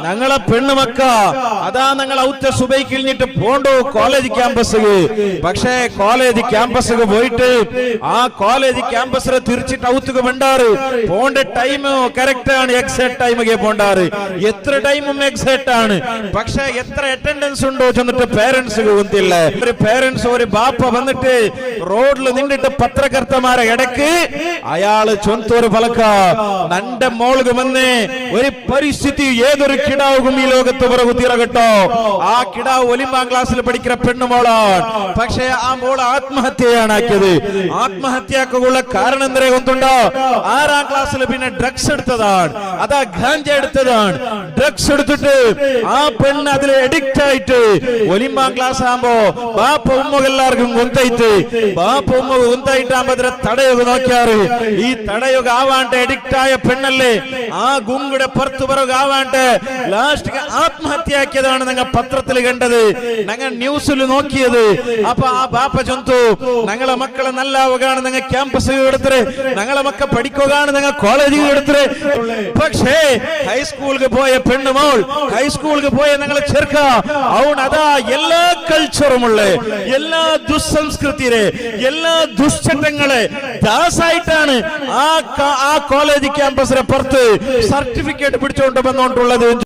ഞങ്ങളെ പെണ്ണുമക്ക അതാ ഞങ്ങൾ ഔത്ത സുബൈക്ക് കഴിഞ്ഞിട്ട് പോണ്ടു കോളേജ് ക്യാമ്പസ്. പക്ഷേ കോളേജ് ക്യാമ്പസ് പോയിട്ട് ആ കോളേജ് ക്യാമ്പസിൽ തിരിച്ചിട്ട് ഔത്തുക വേണ്ടാറ്. പോണ്ട ടൈം കറക്റ്റ് ആണ്, എക്സാക്ട് ടൈമൊക്കെ പോണ്ടാറ്. എത്ര ടൈമും എക്സാക്ട് ആണ്. പക്ഷെ എത്ര അറ്റൻഡൻസ് ഉണ്ടോ ചെന്നിട്ട് പേരൻസ് ഒന്നില്ല. ഒരു പേരൻസ് ഒരു ബാപ്പ വന്നിട്ട് റോഡിൽ നിന്നിട്ട് പത്രകർത്തമാരെ ഇടക്ക് അയാള് ചൊന്തൊരു പലക്ക നന്റെ മോൾക്ക് വന്ന് ഒരു പരിസ്ഥിതി ഏതൊരു കിടാവും ഈ ലോകത്ത് പിറകു തീരകട്ടോ. ആ കിടാവ് ഒലിമ്പാം ക്ലാസ്സിൽ പഠിക്കുന്ന പെണ്ണുമോളാണ്. പക്ഷെ ആ മോള് ആത്മഹത്യയാണ് ആക്കിയത്. ആത്മഹത്യക്കുള്ള കാരണം എന്തേ കൊണ്ടുണ്ടോ? 6ാം ക്ലാസ്സിൽ പിന്നെ ഡ്രഗ്സ് എടുത്തതാണ്. അതാ ഗാഞ്ച എടുത്തതാണ്. ഡ്രഗ്സ് എടുത്തിട്ട് ആ പെണ്ണ് അതിൽ അഡിക്റ്റ് ആയിട്ട് ഒലിമ്പാം ക്ലാസ് ആകുമ്പോ ബാപ്പ ഉമ്മ എല്ലാവർക്കും കൊന്തയിട്ട് ബാപ്പ ഉമ്മ കൊന്തായിട്ടാകുമ്പോ അതിനെ തടയുക നോക്കിയാറ്. ഈ തടയുക ആവാണ്ട് അഡിക്റ്റ് ആയ പെണ്ണല്ലേ ആ ഗുങ്കുടെ പുറത്തു പിറകു ആവാണ്ട് ലാസ്റ്റ് ആത്മഹത്യയാക്കിയതാണ് ഞങ്ങൾ പത്രത്തിൽ കണ്ടത്, ഞങ്ങൾ ന്യൂസിൽ നോക്കിയത്. അപ്പൊ ആ ബാപ്പ ചൊന്തു ഞങ്ങളെ മക്കളെ നല്ലാവുകയാണ്, ഞങ്ങൾ ക്യാമ്പസ് എടുത്തത്, ഞങ്ങളെ മക്കൾ പഠിക്കുകയാണ്, ഞങ്ങൾ കോളേജിൽ എടുത്തത്. പക്ഷേ ഹൈസ്കൂളിൽ പോയ പെണ്ണുമോൾ, ഹൈസ്കൂളിൽ പോയ ഞങ്ങളെ ചെറുക്ക അവൻ അതാ എല്ലാ കൾച്ചറുമുള്ള എല്ലാ ദുസ്സംസ്കൃതിയെ എല്ലാ ദുശ്ചട്ടങ്ങളെ ദാസായിട്ടാണ് ആ കോളേജ് ക്യാമ്പസിനെ പുറത്ത് സർട്ടിഫിക്കറ്റ് പിടിച്ചുകൊണ്ട് വന്നുകൊണ്ടുള്ളത്.